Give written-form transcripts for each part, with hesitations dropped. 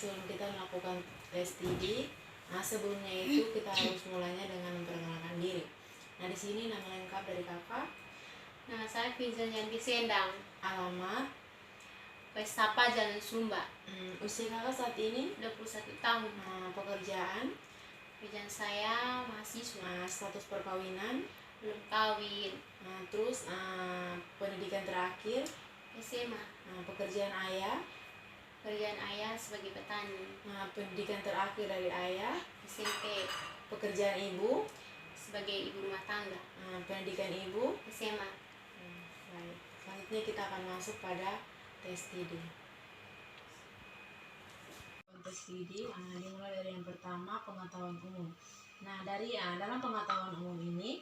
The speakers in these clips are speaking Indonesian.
sebelum kita melakukan tes TD, sebelumnya itu kita harus mulainya dengan memperkenalkan diri. Nah, di sini nama lengkap dari kakak, Nama saya Vincent Yanti Sendang, alamat, Westapa Jalan Sumba, usia kakak saat ini, 21 tahun. pekerjaan, Pekerjaan saya mahasiswa, status perkawinan, belum kawin, terus pendidikan terakhir, SMA. Pekerjaan ayah, Pekerjaan ayah sebagai petani, pendidikan terakhir dari ayah, SMP. pekerjaan ibu, Sebagai ibu rumah tangga, pendidikan ibu. SMA. Baik, selanjutnya kita akan masuk pada tes TD. Tes TD dimulai dari yang pertama, pengetahuan umum. Nah, dari dalam pengetahuan umum ini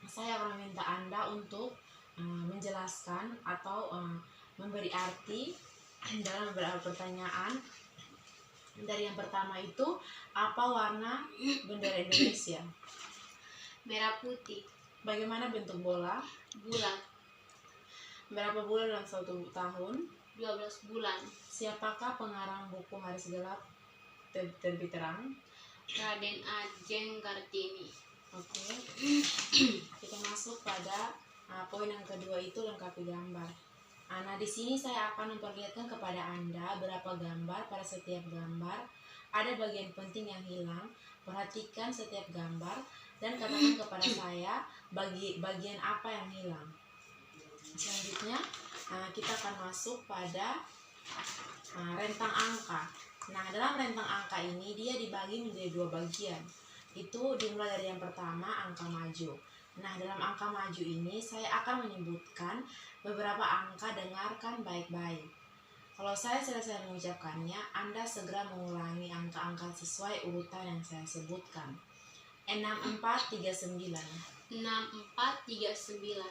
saya akan meminta Anda untuk menjelaskan atau memberi arti dalam beberapa pertanyaan. Dari yang pertama itu, apa warna bendera Indonesia? Merah putih, Bagaimana bentuk bola? bulat, Berapa bulan dalam satu tahun? 12 bulan. Siapakah pengarang buku Hari Gelap Terbit Terang? Raden Ajeng Kartini. Oke. Kita masuk pada poin yang kedua, itu lengkapi gambar. Nah, di sini saya akan memperlihatkan kepada Anda berapa gambar. Pada setiap gambar ada bagian penting yang hilang. Perhatikan setiap gambar dan katakan kepada saya bagian apa yang hilang. Selanjutnya kita akan masuk pada rentang angka. Nah, dalam rentang angka ini dia dibagi menjadi dua bagian. Itu dimulai dari yang pertama, angka maju. Nah, dalam angka maju ini saya akan menyebutkan beberapa angka, dengarkan baik-baik. Kalau saya selesai mengucapkannya, Anda segera mengulangi angka-angka sesuai urutan yang saya sebutkan. 6439, 6439,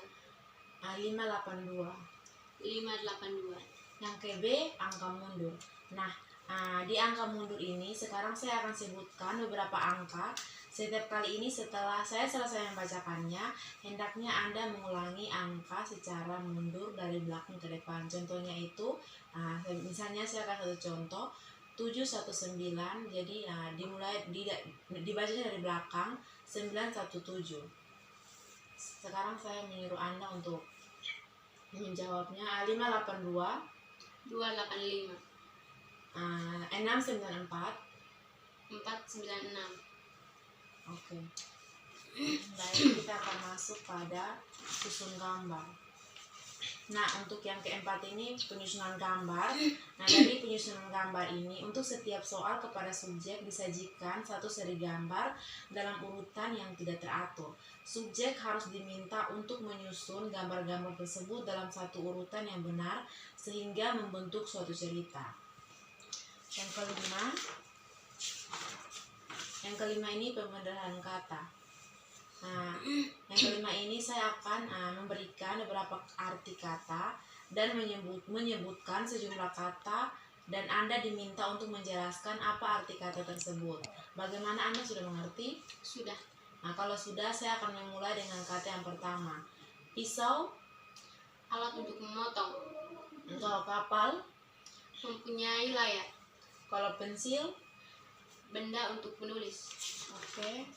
582. 582. Yang ke B, angka mundur. Nah, di angka mundur ini sekarang saya akan sebutkan beberapa angka. Setiap kali ini setelah saya selesai membacakannya, hendaknya Anda mengulangi angka secara mundur dari belakang ke depan. Contohnya itu, misalnya saya akan satu contoh, 719, jadi dimulai dibacanya dari belakang, 917. Sekarang saya menyuruh Anda untuk menjawabnya. 582, 285, 694. 496. Oke. Baik, kita akan masuk pada susun gambar. Nah, untuk yang keempat ini penyusunan gambar. Nah, dari penyusunan gambar ini, untuk setiap soal kepada subjek disajikan satu seri gambar dalam urutan yang tidak teratur. Subjek harus diminta untuk menyusun gambar-gambar tersebut dalam satu urutan yang benar sehingga membentuk suatu cerita. Yang kelima ini pembenaran kata. Nah, yang kelima ini saya akan memberikan beberapa arti kata dan menyebutkan sejumlah kata, dan Anda diminta untuk menjelaskan apa arti kata tersebut. Bagaimana, Anda sudah mengerti? Sudah. Nah, kalau sudah, saya akan memulai dengan kata yang pertama. Pisau, Alat untuk memotong. kalau kapal, Mempunyai layar. kalau pensil. Benda untuk menulis. Oke.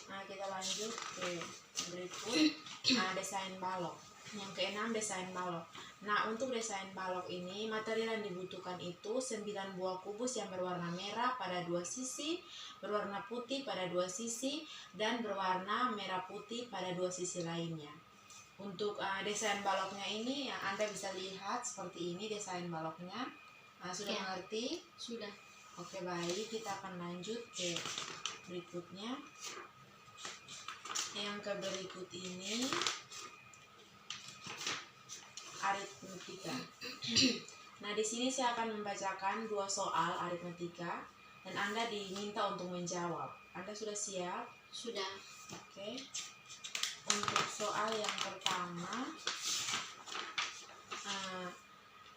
Nah, kita lanjut ke berikut. Desain balok. Yang keenam, desain balok. Nah, untuk desain balok ini, material yang dibutuhkan itu 9 buah kubus yang berwarna merah pada dua sisi, berwarna putih pada dua sisi, dan berwarna merah putih pada dua sisi lainnya. Untuk desain baloknya ini, yang Anda bisa lihat seperti ini desain baloknya. Sudah mengerti? Sudah. Oke, baik, kita akan lanjut ke berikutnya. Yang ke berikut ini aritmetika. Nah, di sini saya akan membacakan dua soal aritmetika dan Anda diminta untuk menjawab. Anda sudah siap? Sudah. Oke. Untuk soal yang pertama,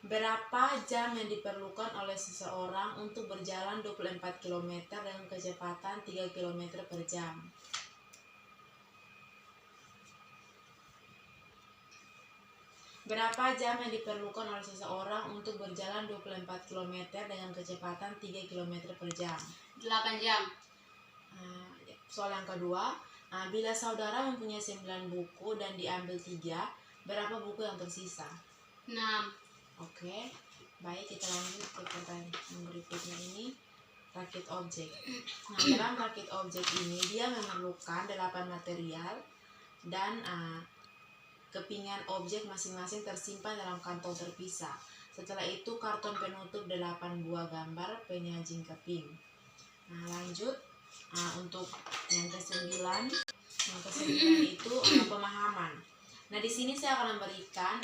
berapa jam yang diperlukan oleh seseorang untuk berjalan 24 km dengan kecepatan 3 km per jam? Berapa jam yang diperlukan oleh seseorang untuk berjalan 24 km dengan kecepatan 3 km per jam? 8 jam. Soal yang kedua, bila saudara mempunyai 9 buku dan diambil 3, berapa buku yang tersisa? 6. Oke, baik, kita lanjut ke pertanyaan berikutnya ini. Rakit objek. Nah, dalam rakit objek ini dia memerlukan 8 material dan kepingan objek masing-masing tersimpan dalam kantong terpisah. Setelah itu karton penutup 8 buah gambar penyajing keping. Nah, lanjut untuk yang kesembilan. Yang kesembilan itu pemahaman. Nah, di sini saya akan memberikan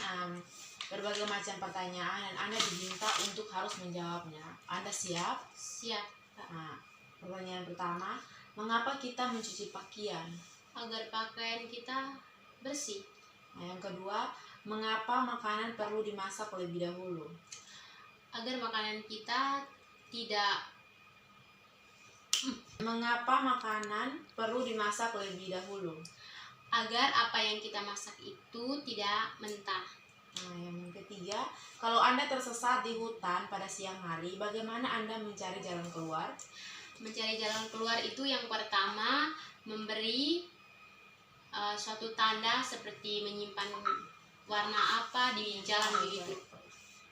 berbagai macam pertanyaan dan Anda diminta untuk harus menjawabnya. Anda siap? Siap. Nah, pertanyaan pertama, mengapa kita mencuci pakaian? Agar pakaian kita bersih. Nah, yang kedua, mengapa makanan perlu dimasak lebih dahulu? Agar makanan kita tidak. Mengapa makanan perlu dimasak lebih dahulu? Agar apa yang kita masak itu tidak mentah. Nah, yang ketiga, kalau Anda tersesat di hutan pada siang hari, bagaimana Anda mencari jalan keluar? Mencari jalan keluar itu yang pertama memberi suatu tanda seperti menyimpan warna apa di jalan begitu.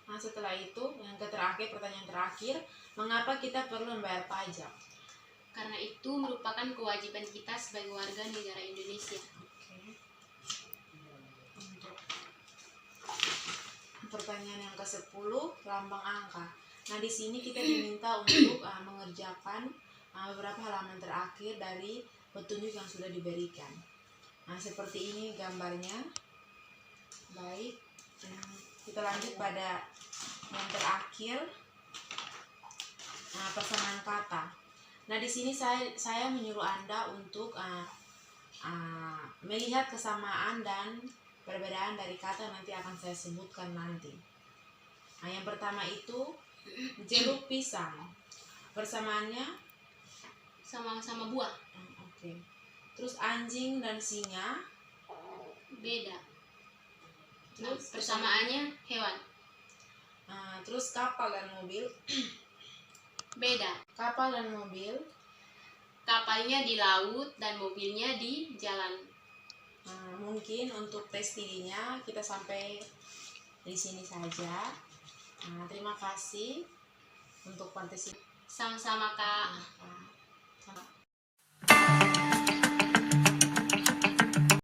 Nah, setelah itu yang terakhir, pertanyaan terakhir, mengapa kita perlu membayar pajak? Karena itu merupakan kewajiban kita sebagai warga negara Indonesia. Untuk pertanyaan yang ke-10, lambang angka. Nah, di sini kita diminta untuk mengerjakan beberapa halaman terakhir dari petunjuk yang sudah diberikan. Nah, seperti ini gambarnya. Baik, kita lanjut pada yang terakhir, persamaan kata. Nah, di sini saya menyuruh Anda untuk melihat kesamaan dan perbedaan dari kata yang nanti akan saya sebutkan nanti. Nah, yang pertama itu jeruk pisang. Persamaannya Sama-sama buah. Oke. Terus anjing dan singa Beda. Nah, Terus persamaannya hewan. Terus kapal dan mobil. Beda. Kapal dan mobil Kapalnya di laut dan mobilnya di jalan. mungkin untuk tes tidinya kita sampai di sini saja. Terima kasih untuk partisipasi. Sama-sama, Kak. Sama.